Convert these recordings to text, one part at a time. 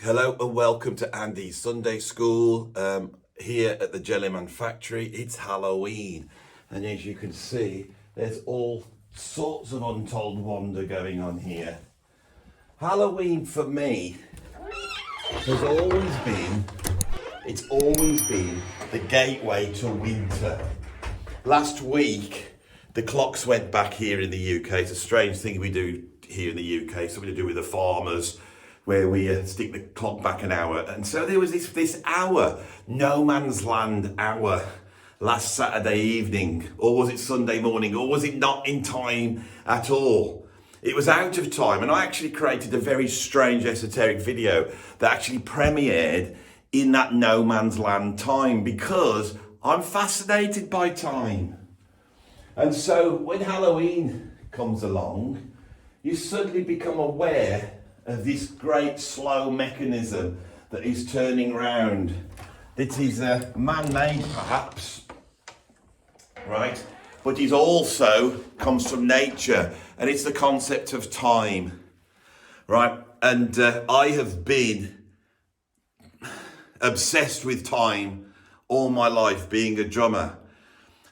Hello and welcome to Andy's Sunday School here at the Jellyman Factory. It's Halloween, and as you can see, there's all sorts of untold wonder going on here. Halloween for me has always been the gateway to winter. Last week, the clocks went back here in the UK. It's a strange thing we do here in the UK, something to do with the farmers, where we stick the clock back an hour. And so there was this hour, no man's land hour, last Saturday evening, or was it Sunday morning, or was it not in time at all? It was out of time, and I actually created a very strange esoteric video that actually premiered in that no man's land time, because I'm fascinated by time. And so when Halloween comes along, you suddenly become aware of this great slow mechanism that is turning round. It is man-made perhaps, right? But it also comes from nature, and it's the concept of time, right? And I have been obsessed with time all my life, being a drummer.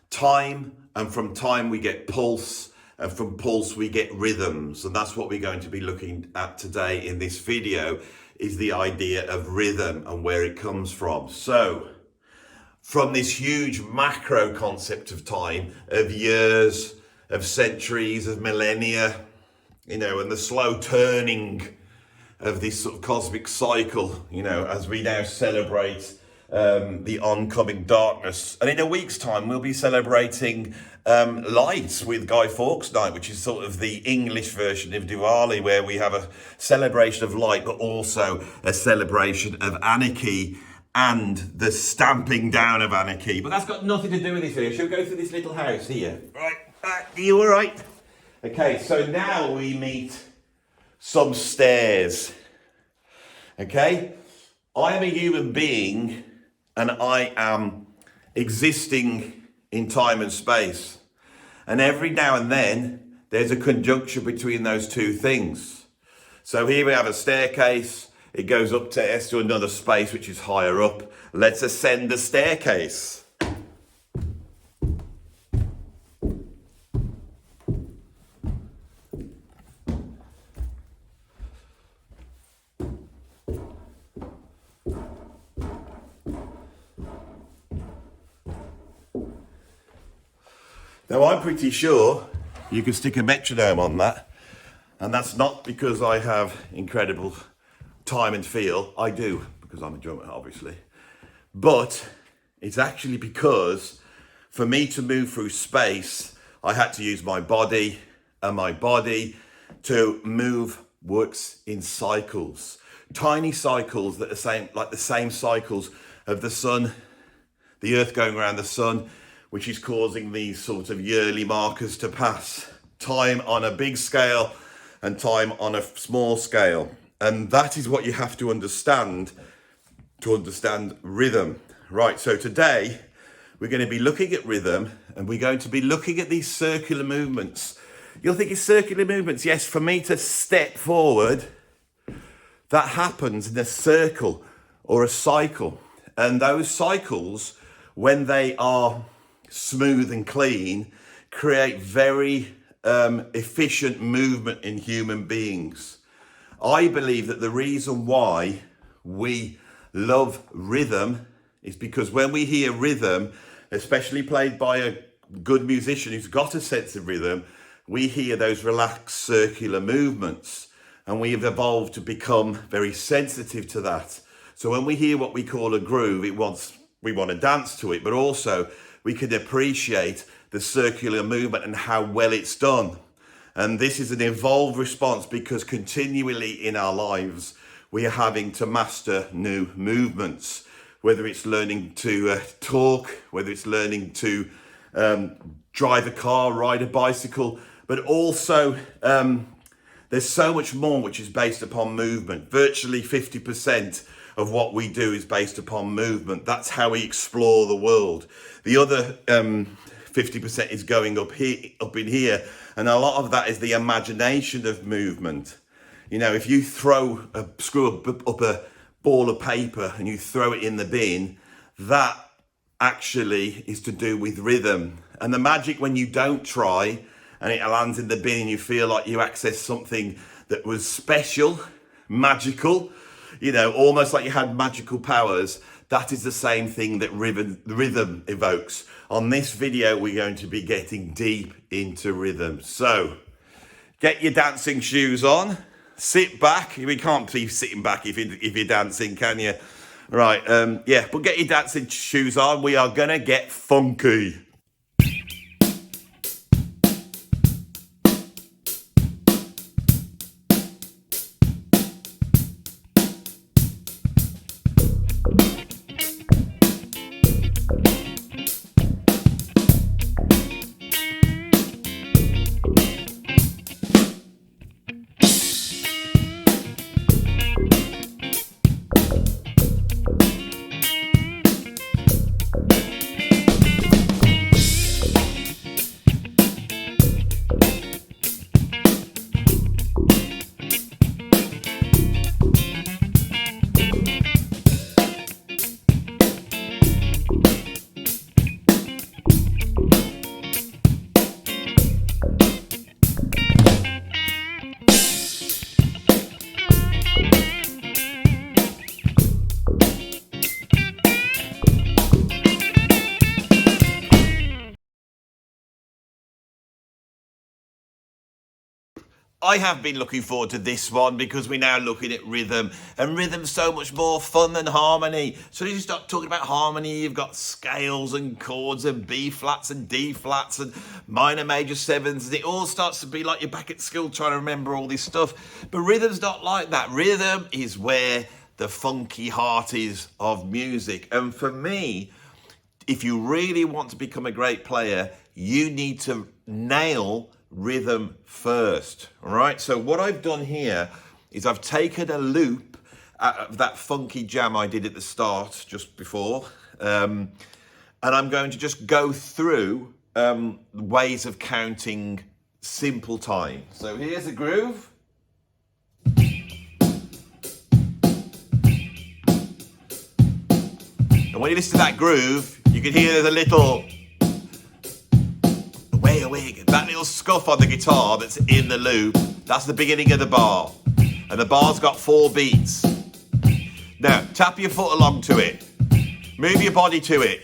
Time, and from time we get pulse, and from pulse we get rhythms, and that's what we're going to be looking at today in this video, is the idea of rhythm and where it comes from. So, from this huge macro concept of time, of years, of centuries, of millennia, and the slow turning of this sort of cosmic cycle, as we now celebrate the oncoming darkness. And in a week's time, we'll be celebrating light with Guy Fawkes Night, which is sort of the English version of Diwali, where we have a celebration of light, but also a celebration of anarchy and the stamping down of anarchy. But that's got nothing to do with this video. Shall we go through this little house here? Right, are you all right? Okay, so now we meet some stairs. Okay, I am a human being, and I am existing in time and space. And every now and then, there's a conjunction between those two things. So here we have a staircase. It goes up to another space, which is higher up. Let's ascend the staircase. Now, I'm pretty sure you can stick a metronome on that, and that's not because I have incredible time and feel. I do, because I'm a drummer, obviously. But it's actually because for me to move through space, I had to use my body, and my body to move works in cycles. Tiny cycles that are like the same cycles of the sun, the earth going around the sun, which is causing these sort of yearly markers to pass. Time on a big scale and time on a small scale. And that is what you have to understand rhythm. Right, so today we're going to be looking at rhythm, and we're going to be looking at these circular movements. You'll think it's circular movements. Yes, for me to step forward, that happens in a circle or a cycle. And those cycles, when they are smooth and clean, create very efficient movement in human beings. I believe that the reason why we love rhythm is because when we hear rhythm, especially played by a good musician who's got a sense of rhythm, we hear those relaxed circular movements, and we have evolved to become very sensitive to that. So when we hear what we call a groove, we want to dance to it, but also we can appreciate the circular movement and how well it's done. And this is an evolved response, because continually in our lives, we are having to master new movements, whether it's learning to talk, whether it's learning to drive a car, ride a bicycle, but also there's so much more which is based upon movement. Virtually 50% of what we do is based upon movement. That's how we explore the world. The other 50% is going up in here, and a lot of that is the imagination of movement. If you screw up ball of paper and you throw it in the bin, that actually is to do with rhythm. And the magic when you don't try and it lands in the bin and you feel like you accessed something that was special, magical, you know, almost like you had magical powers, that is the same thing that rhythm evokes. On this video, we're going to be getting deep into rhythm. So, get your dancing shoes on, sit back. We can't be sitting back if you're dancing, can you? Right, yeah, but get your dancing shoes on. We are gonna get funky. I have been looking forward to this one because we're now looking at rhythm, and rhythm's so much more fun than harmony. So as you start talking about harmony, you've got scales and chords and B flats and D flats and minor major sevens, and it all starts to be like you're back at school trying to remember all this stuff. But rhythm's not like that. Rhythm is where the funky heart is of music. And for me, if you really want to become a great player, you need to nail rhythm first. All right, so what I've done here is I've taken a loop of that funky jam I did at the start just before, and I'm going to just go through ways of counting simple time. So here's a groove. And when you listen to that groove, you can hear there's a little that little scuff on the guitar that's in the loop. That's the beginning of the bar, and the bar's got 4 beats. Now tap your foot along to it, move your body to it.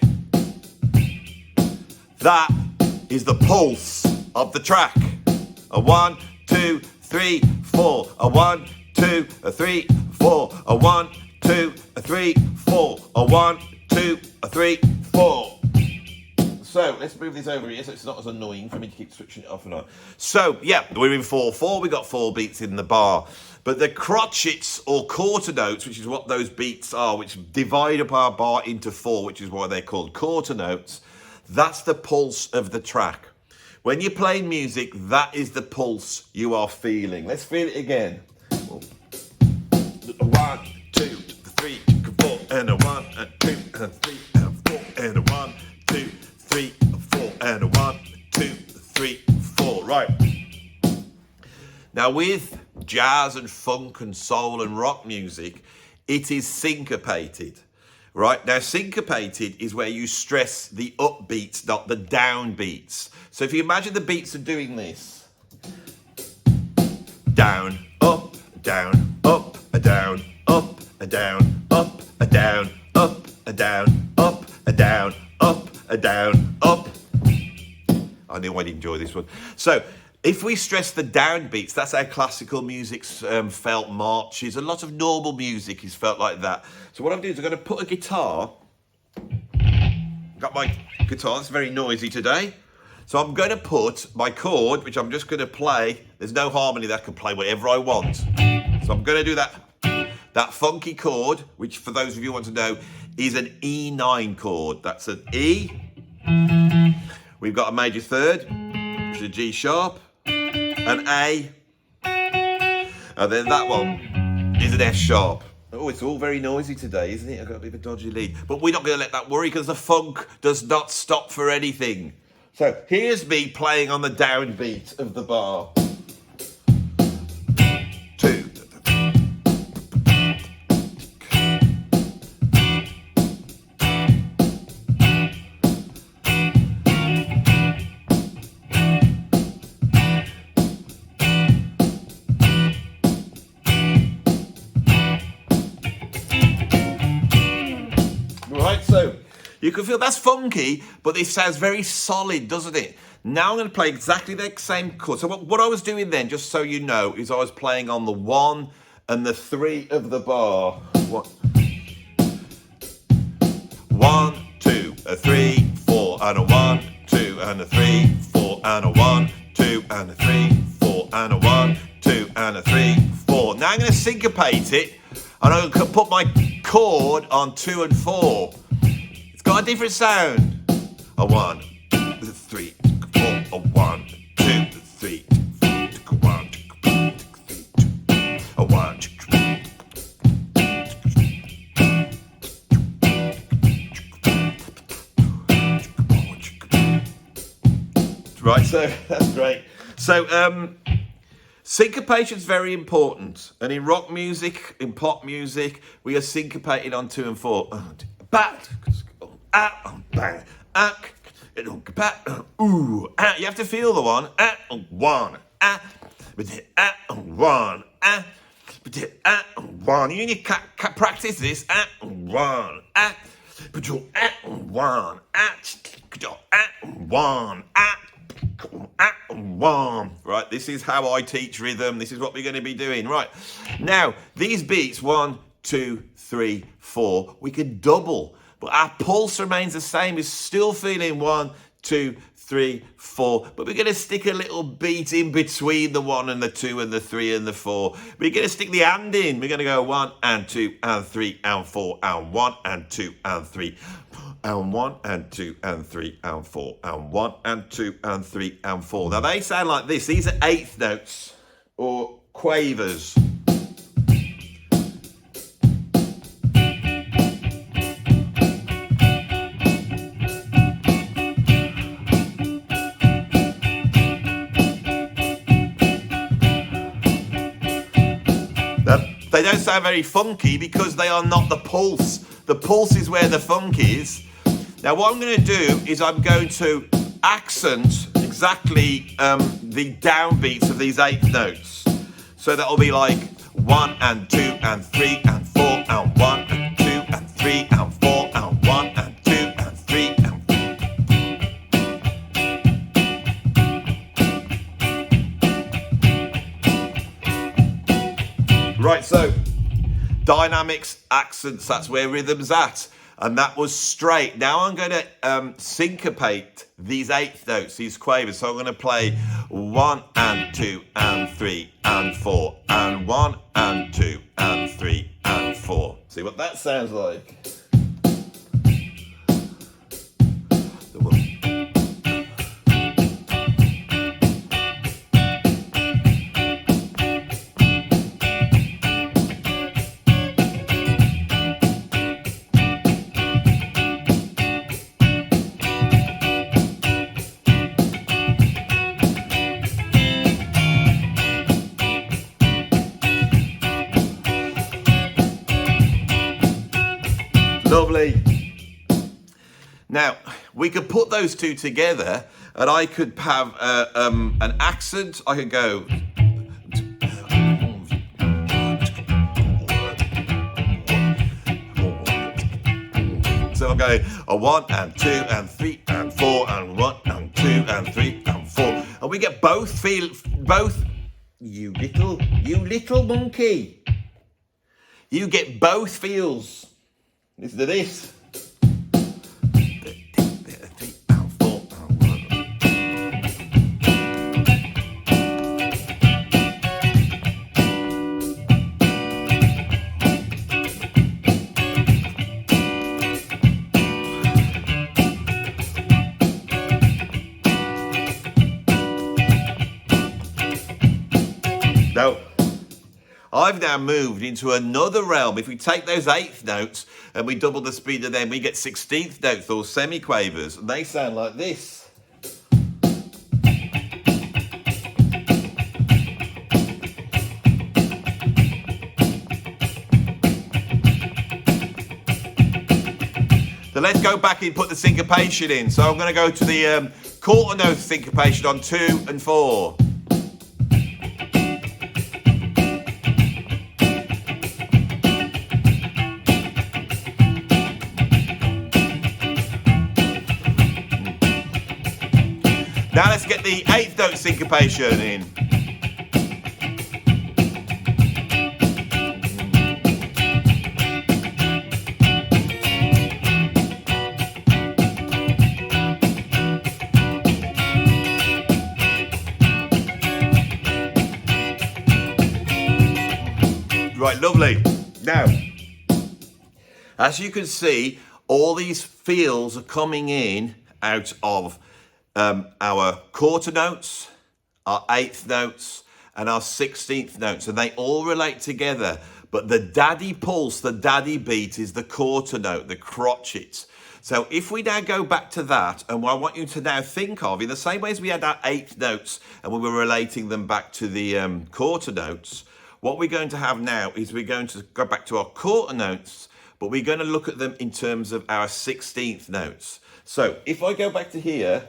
That is the pulse of the track. A 1, 2, 3, 4. A 1, 2, 3, 4. A 1, 2, 3, 4. A 1, 2, 3, 4. So let's move this over here so it's not as annoying for me to keep switching it off and on. So yeah, we're in 4/4. We got 4 beats in the bar, but the crotchets or quarter notes, which is what those beats are, which divide up our bar into 4, which is why they're called quarter notes. That's the pulse of the track. When you're playing music, that is the pulse you are feeling. Let's feel it again. 1, 2, 3, 4, and a 1, and 2, and 3, and 4, and a 1, 2, 3, 4, and a 1, 2, 3, 4. Right. Now with jazz and funk and soul and rock music, it is syncopated. Right. Now syncopated is where you stress the up beats, not the down beats. So if you imagine the beats are doing this. Down, up, down, up, a down, up, a down, up, a down, up, a down, up, a down, up, a down, up. I knew I'd enjoy this one. So if we stress the down beats, that's how classical music's felt, marches. A lot of normal music is felt like that. So what I'm doing is I'm going to put a guitar. Got my guitar, it's very noisy today. So I'm going to put my chord, which I'm just going to play. There's no harmony that I can play whatever I want. So I'm going to do that funky chord, which for those of you who want to know, is an E9 chord. That's an E. We've got a major third, which is a G sharp, an A, and then that one is an F sharp. Oh, it's all very noisy today, isn't it? I've got a bit of a dodgy lead. But we're not going to let that worry because the funk does not stop for anything. So here's me playing on the downbeat of the bar. 2. You can feel that's funky, but this sounds very solid, doesn't it? Now I'm going to play exactly the same chord. So what I was doing then, just so you know, is I was playing on the 1 and the 3 of the bar. 1, 2, a 3, 4, and a 1, 2, and a 3, 4, and a 1, 2, and a 3, 4, and a 1, 2, and a 3, 4. Now I'm going to syncopate it, and I'm going to put my chord on 2 and 4. It's got a different sound. A 1, 3, 4, a 1, 2, 3, 4, 1, 2, 3, a 1. Right, so that's great. So syncopation is very important, and in rock music, in pop music, we are syncopated on 2 and 4. You have to feel the one. 1, 1, 1. You need to practice this. 1, 1, 1. 1. Right, this is how I teach rhythm. This is what we're going to be doing. Right, now these beats 1, 2, 3, 4, we can double, but our pulse remains the same. It's still feeling 1, 2, 3, 4, but we're going to stick a little beat in between the 1 and the 2 and the 3 and the 4. We're going to stick the and in. We're going to go 1 and 2 and 3 and 4 and 1 and 2 and 3 and 1 and 2 and 3 and 4 and 1 and 2 and 3 and 4. Now they sound like this. These are eighth notes or quavers. They don't sound very funky because they are not the pulse. The pulse is where the funk is. Now what I'm going to do is I'm going to accent exactly the downbeats of these eighth notes. So that'll be like 1 and 2 and 3 and 4 and 1 and 2 and 3 and 4 and 1 and 2 and 3 and... Right, so dynamics, accents, that's where rhythm's at. And that was straight. Now I'm going to syncopate these eighth notes, these quavers. So I'm going to play 1 and 2 and 3 and 4 and 1 and 2 and 3 and 4. See what that sounds like? Lovely. Now, we could put those two together and I could have an accent. I could go... So I'm going a 1 and 2 and 3 and 4 and 1 and 2 and 3 and 4. And we get both you little monkey. You get both feels. Listen to this. Now, I've now moved into another realm. If we take those eighth notes and we double the speed of them, we get 16th notes or semiquavers, and they sound like this. So let's go back and put the syncopation in. So I'm going to go to the quarter note syncopation on 2 and 4. Now let's get the 8th note syncopation in. Right, lovely. Now, as you can see, all these feels are coming in out of our quarter notes, our 8th notes, and our 16th notes, and they all relate together. But the daddy pulse, the daddy beat is the quarter note, the crotchet. So if we now go back to that, and what I want you to now think of, in the same way as we had our 8th notes, and we were relating them back to the quarter notes, what we're going to have now is we're going to go back to our quarter notes, but we're going to look at them in terms of our 16th notes. So if I go back to here,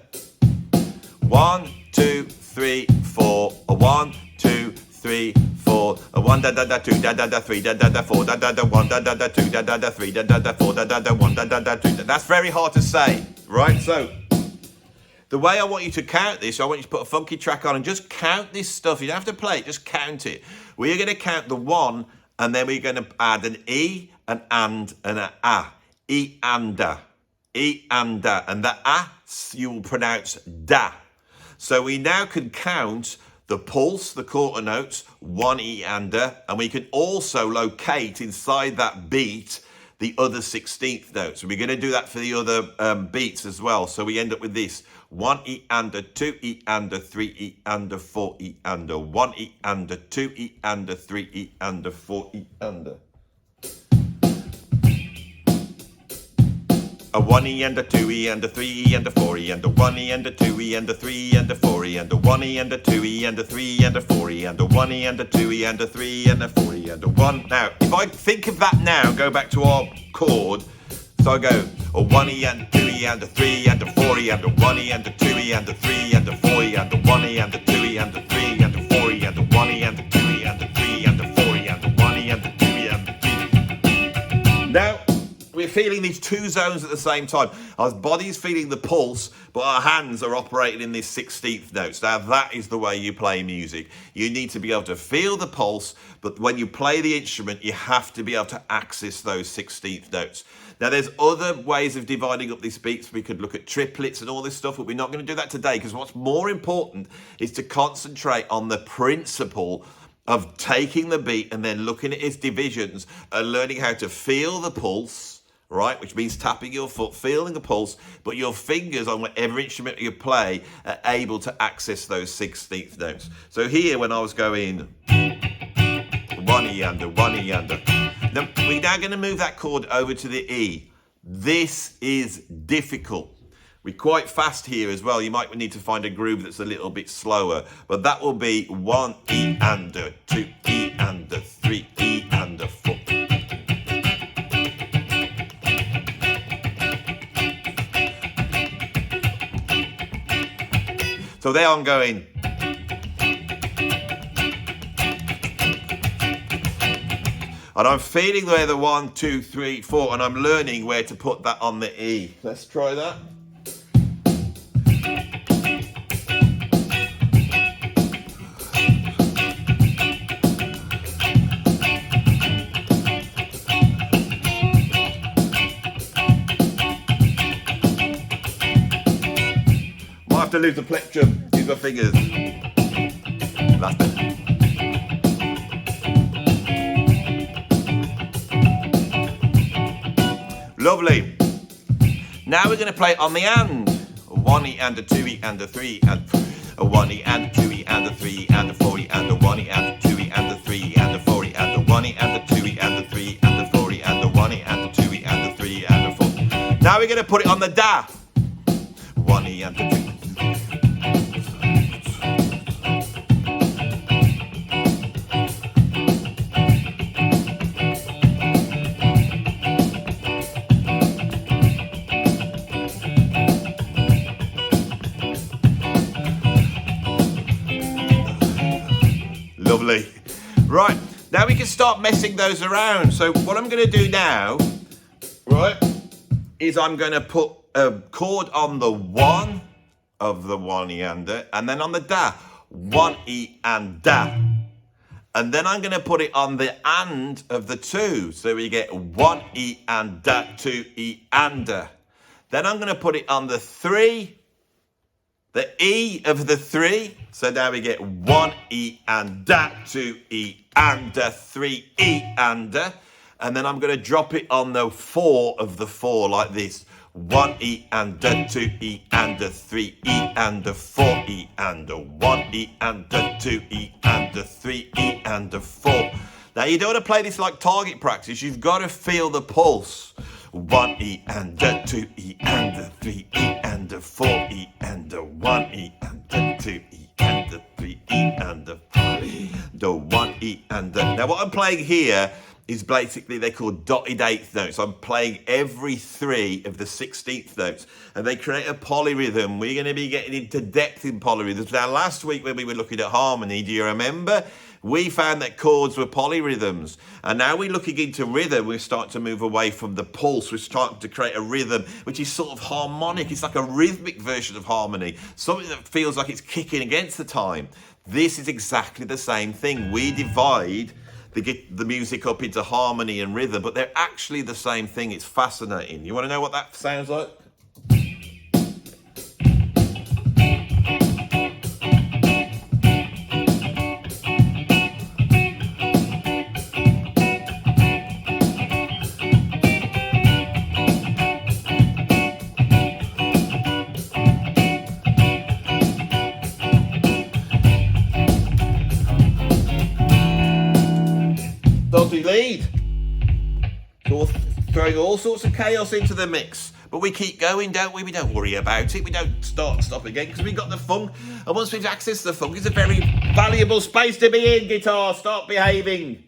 1, 2, 3, 4, a 1, 2, 3, 4, a 1 da da da 2 da da da 3 da da da 4 da da da 1 da da da 2 da da da 3 da da da 4 da da da 1 da da da 2. That's very hard to say, right? So the way I want you to count this, I want you to put a funky track on and just count this stuff. You don't have to play it, just count it. We're going to count the 1, and then we're going to add an E, an and an A. E and a. E and a. And the A you will pronounce da. So we now can count the pulse, the quarter notes, 1 E and a, and we can also locate inside that beat the other 16th notes. And we're going to do that for the other beats as well. So we end up with this: 1 E and a, 2 E and a, 3 E and a, 4 E and a, 1 E and a, 2 E and a, 3 E and a, 4 E and a. A 1 E and a 2 E and a 3 E and a 4 E and a 1 E and a 2 E and a 3 E and a 4 E and a 1 E and a 2 E and a 3 E and a 4 E and a 1 E and a 2 E and a 3 E and a 4 E and a 1. Now, if I think of that now, go back to our chord. So I go a 1 E and a 2 E and a 3 E and a 4 E and a 1 E and a 2 E and a 3 E and a 4 E and a 1 E and a 2 E and a 3 E and a 4 E and a 1 E and a 2 E and a 3 E and a 4 E and a 1 E and a 2 E and a 3. Now, we're feeling these two zones at the same time. Our body's feeling the pulse, but our hands are operating in this 16th notes. Now, that is the way you play music. You need to be able to feel the pulse, but when you play the instrument, you have to be able to access those 16th notes. Now, there's other ways of dividing up these beats. We could look at triplets and all this stuff, but we're not going to do that today, because what's more important is to concentrate on the principle of taking the beat and then looking at its divisions and learning how to feel the pulse, right, which means tapping your foot, feeling the pulse, but your fingers on whatever instrument you play are able to access those 16th notes. So here, when I was going 1 E under, 1 E under, then we're now going to move that chord over to the E. This is difficult. We're quite fast here as well. You might need to find a groove that's a little bit slower, but that will be 1 E under, 2 E under, 3 E under, 4. So there I'm going. And I'm feeling where the 1, 2, 3, 4, and I'm learning where to put that on the E. Let's try that. Might have to lose the plectrum. Use my fingers. That's better. Lovely. Now we're going to play on the and. A 1 E and a 2 E and a 3 E and a 1 E and a 2 E and a 3 E and a 4 E and a 1 E and a 2 E and a 3 E and a 4 E and a 1 E and a 2 E and a 3 E and a 4 E and a 1 E and a 2 E and a 3 E and a 4. Now we're going to put it on the da. 1 E and a 2. Lovely. Right, now we can start messing those around. So what I'm going to do now, right, is I'm going to put a chord on the 1, of the 1 E and da, and then on the da, 1 E and da. And then I'm going to put it on the and of the 2. So we get 1 E and da, 2 E and da. Then I'm going to put it on the 3, the E of the 3. So now we get 1 E and da, 2 E and da, 3 E and da. And then I'm going to drop it on the 4 of the 4 like this. 1 E and da, 2 E and da, 3 E and da, 4 E and da, 1 E and da, 2 E and da, 3 E and da, 4. Now you don't want to play this like target practice. You've got to feel the pulse. 1 E and da, 2 E and da, 3 E and da, 4 E and da, 1 E and da, 2 E and da, 3 E and da, 4 E and da, 1 E and da. Now what I'm playing here is basically, they're called dotted eighth notes. I'm playing every 3 of the 16th notes, and they create a polyrhythm. We're going to be getting into depth in polyrhythms. Now, last week when we were looking at harmony, do you remember? We found that chords were polyrhythms, and now we're looking into rhythm. We're starting to move away from the pulse. We're starting to create a rhythm, which is sort of harmonic. It's like a rhythmic version of harmony, something that feels like it's kicking against the time. This is exactly the same thing. We divide the music up into harmony and rhythm, but they're actually the same thing. It's fascinating. You want to know what that sounds like? Dodgy lead. So throwing all sorts of chaos into the mix. But we keep going, don't we? We don't worry about it. We don't stop again because we've got the funk. And once we've accessed the funk, it's a very valuable space to be in, guitar. Stop behaving.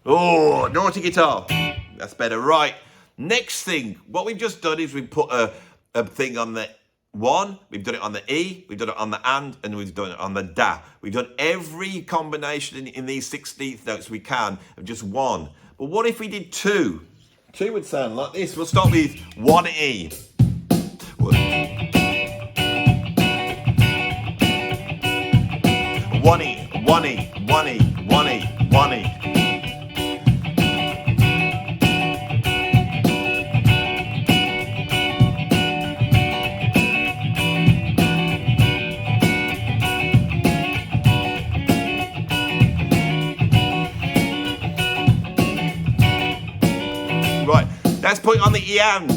Oh, naughty guitar. That's better. Right. Next thing, what we've just done is we've put a thing on the 1, we've done it on the E, we've done it on the and we've done it on the da. We've done every combination in these 16th notes we can of just 1. But what if we did 2? 2 would sound like this. We'll start with 1 E. 1 E, 1 E, 1 E, 1 E, 1 E. Right, let's put it on the E and.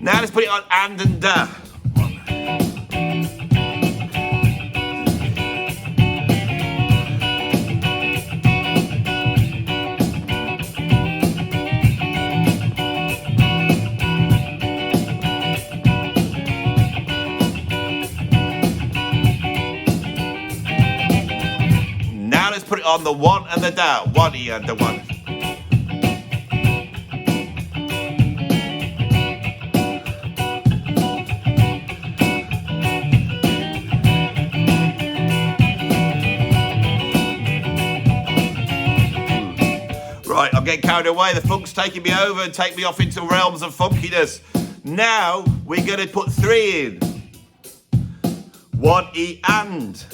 Now let's put it on and da. Now let's put it on the 1 and the da. 1 E and the 1. Right, I'm getting carried away. The funk's taking me over and take me off into realms of funkiness. Now we're going to put 3 in. 1 E and.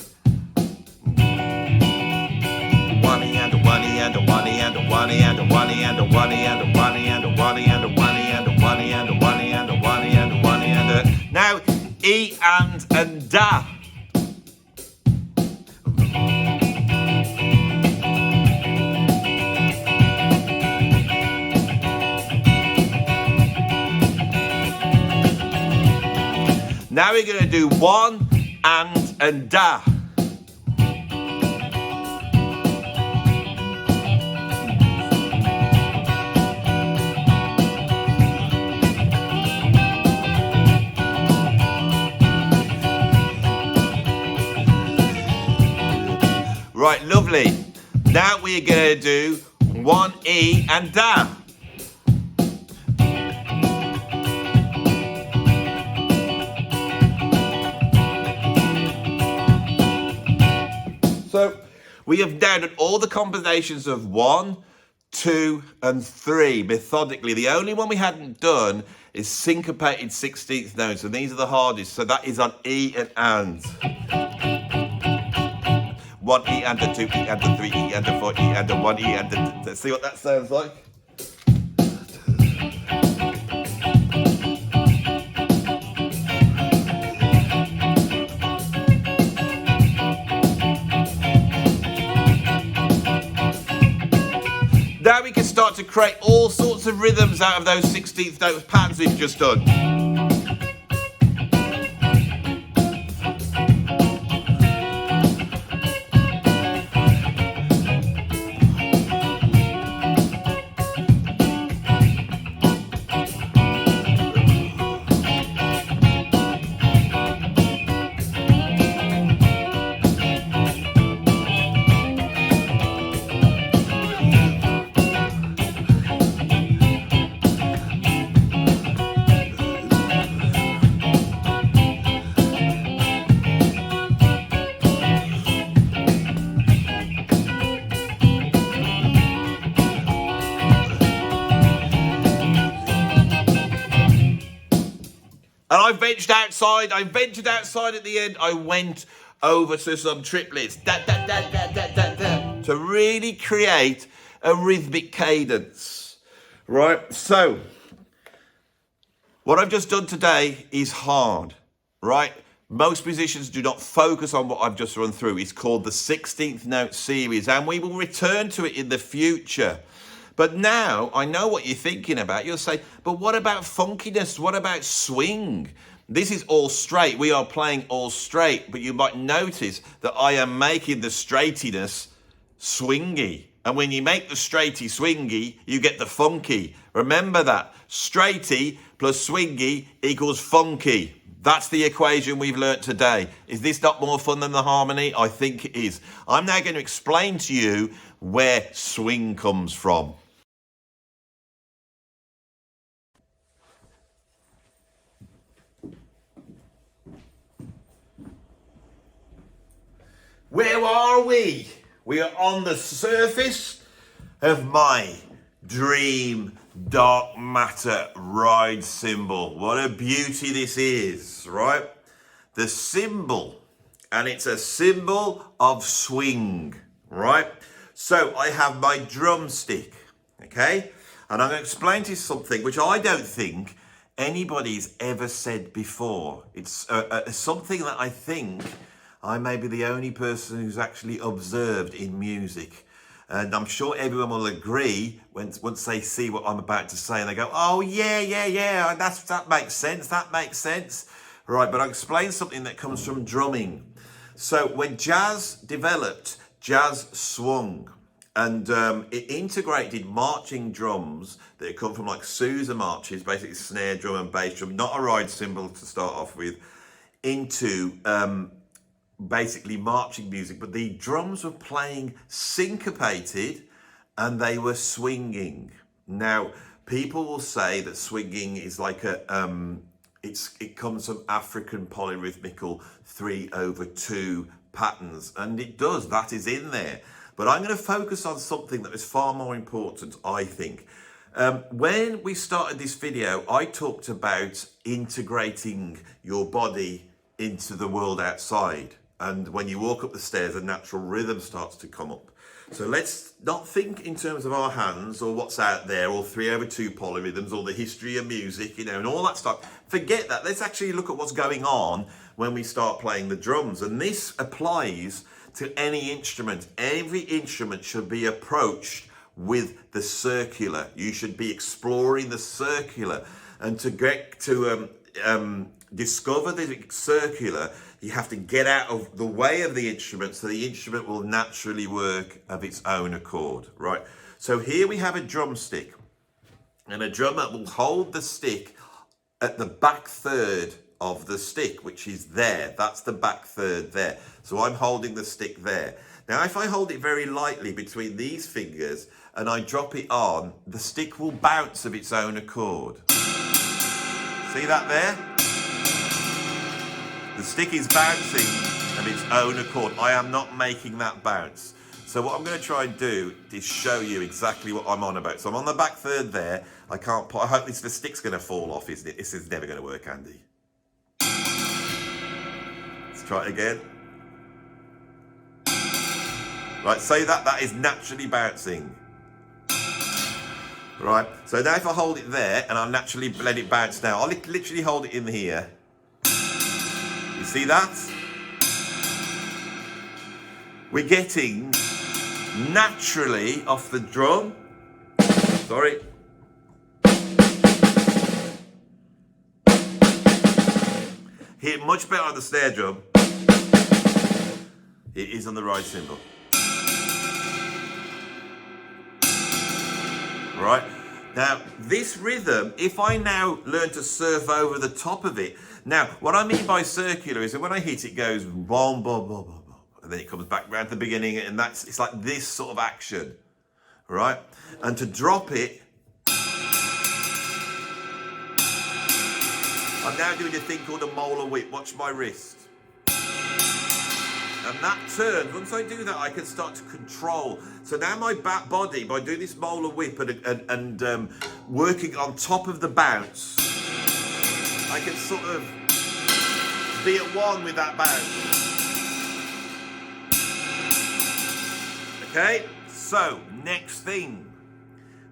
1 E and a 1 E and a 1 E and a 1 E and a 1 E and a 1 E and a 1 E and a 1 E and a 1 E and a 1 E and a 1 E and a 1 E and a 1 E and a. Now E and da. Now we're going to do 1 and da. Right, lovely. Now we're going to do 1 E and da. So we have now done all the combinations of 1, 2, and 3 methodically. The only one we hadn't done is syncopated 16th notes, and these are the hardest. So that is on E and ands. 1 E and a 2 E and a 3 E and a 4 E and a 1 E and a... Let's see what that sounds like. Now we can start to create all sorts of rhythms out of those 16th note patterns we've just done. And I ventured outside at the end. I went over to some triplets, to really create a rhythmic cadence, right? So, what I've just done today is hard, right? Most musicians do not focus on what I've just run through. It's called the 16th note series, and we will return to it in the future. But now, I know what you're thinking about. You'll say, but what about funkiness? What about swing? This is all straight. We are playing all straight, but you might notice that I am making the straightiness swingy. And when you make the straighty swingy, you get the funky. Remember that. Straighty plus swingy equals funky. That's the equation we've learnt today. Is this not more fun than the harmony? I think it is. I'm now going to explain to you where swing comes from. Where are we? We are on the surface of my dream dark matter ride cymbal. What a beauty this is, right? The cymbal, and it's a symbol of swing, right? So I have my drumstick, okay? And I'm going to explain to you something which I don't think anybody's ever said before. It's something that I think I may be the only person who's actually observed in music. And I'm sure everyone will agree once they see what I'm about to say and they go, oh, yeah, that makes sense. Right, but I'll explain something that comes from drumming. So when jazz developed, jazz swung. And it integrated marching drums that come from like Sousa marches, basically snare drum and bass drum, not a ride cymbal to start off with, into basically marching music, but the drums were playing syncopated and they were swinging. Now, people will say that swinging is like it comes from African polyrhythmical 3/2 patterns, and it does, that is in there. But I'm going to focus on something that is far more important, I think. When we started this video, I talked about integrating your body into the world outside. And when you walk up the stairs, a natural rhythm starts to come up. So let's not think in terms of our hands or what's out there or 3/2 polyrhythms or the history of music, and all that stuff. Forget that. Let's actually look at what's going on when we start playing the drums. And this applies to any instrument. Every instrument should be approached with the circular. You should be exploring the circular. And to get to discover the circular, you have to get out of the way of the instrument so the instrument will naturally work of its own accord, right? So here we have a drumstick, and a drummer will hold the stick at the back third of the stick, which is there. That's the back third there. So I'm holding the stick there. Now, if I hold it very lightly between these fingers and I drop it on, the stick will bounce of its own accord. See that there? The stick is bouncing of its own accord. I am not making that bounce. So what I'm going to try and do is show you exactly what I'm on about. So I'm on the back third there. I can't put, I hope the stick's going to fall off, isn't it? This is never going to work, Andy. Let's try it again. Right, so that is naturally bouncing. Right, so now if I hold it there and I'll naturally let it bounce now, I'll literally hold it in here. You see that? We're getting naturally off the drum. Sorry. Hit much better on the snare drum. It is on the right cymbal. Right, now this rhythm, if I now learn to surf over the top of it, now what I mean by circular is that when I hit it goes boom, boom, boom, boom, boom, and then it comes back round to the beginning, and it's like this sort of action, right? And to drop it, I'm now doing a thing called a molar whip. Watch my wrist. And that turns, once I do that, I can start to control. So now my back body, by doing this molar whip and working on top of the bounce, I can sort of be at one with that bounce. Okay, so next thing,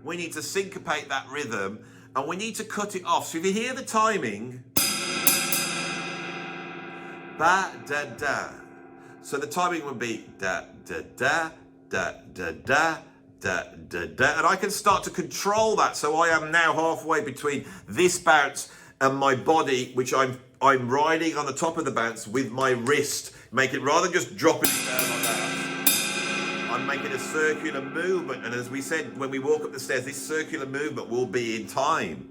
we need to syncopate that rhythm and we need to cut it off. So if you hear the timing, ba da da. So the timing would be da da da da da da da da da, and I can start to control that. So I am now halfway between this bounce and my body, which I'm riding on the top of the bounce with my wrist, make it rather than just dropping it down like that. I'm making a circular movement, and as we said when we walk up the stairs, this circular movement will be in time.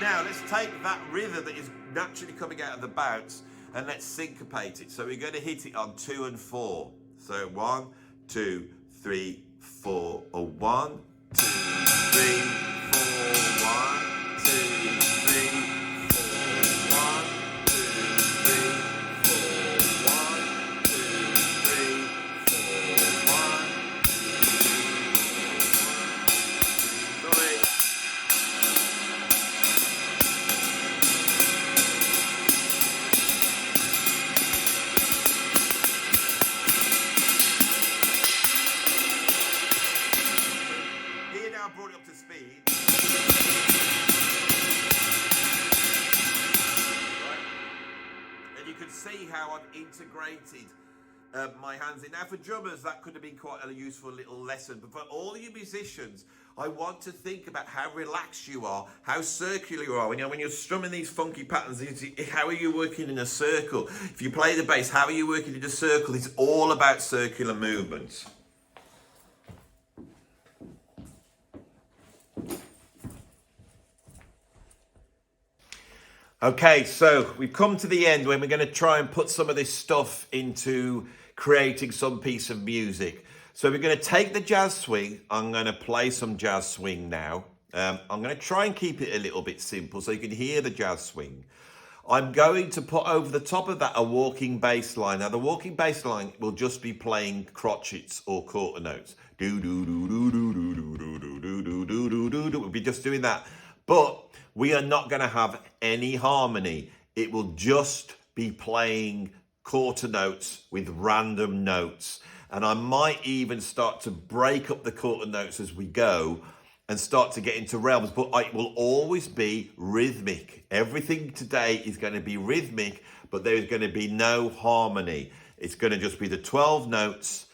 Now let's take that rhythm that is naturally coming out of the bounce and let's syncopate it. So we're going to hit it on 2 and 4. So 1, 2, 3, 4. Or 1, 2, 3, 4. 1, 2, 3, 4. 1, 2, 3, 4. 1, 2, 3, 4. 1, 2, 3, 4. Sorry. Brought it up to speed. Right. And you can see how I've integrated my hands in. Now for drummers, that could have been quite a useful little lesson, but for all you musicians, I want to think about how relaxed you are, how circular you are. When you're strumming these funky patterns, how are you working in a circle? If you play the bass, how are you working in a circle? It's all about circular movements. Okay, so we've come to the end when we're going to try and put some of this stuff into creating some piece of music. So we're going to take the jazz swing. I'm going to play some jazz swing now. I'm going to try and keep it a little bit simple so you can hear the jazz swing. I'm going to put over the top of that a walking bass line. Now the walking bass line will just be playing crotchets or quarter notes. Do do do do do do do do do do do do do do. We'll be just doing that. But we are not going to have any harmony. It will just be playing quarter notes with random notes. And I might even start to break up the quarter notes as we go and start to get into realms, but it will always be rhythmic. Everything today is going to be rhythmic, but there is going to be no harmony. It's going to just be the 12 notes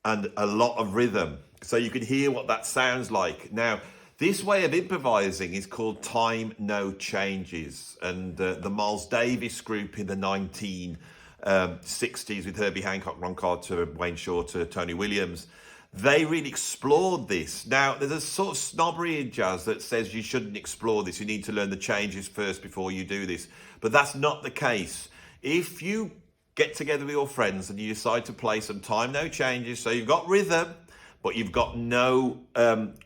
and a lot of rhythm. So you can hear what that sounds like. Now, this way of improvising is called time, no changes. And the Miles Davis group in the 1960s with Herbie Hancock, Ron Carter, Wayne Shorter, Tony Williams, they really explored this. Now, there's a sort of snobbery in jazz that says you shouldn't explore this. You need to learn the changes first before you do this. But that's not the case. If you get together with your friends and you decide to play some time, no changes. So you've got rhythm, but you've got no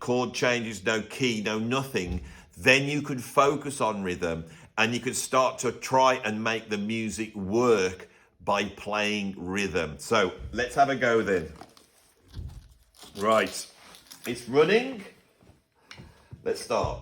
chord changes, no key, no nothing. Then you could focus on rhythm and you could start to try and make the music work by playing rhythm. So let's have a go then. Right, it's running. Let's start.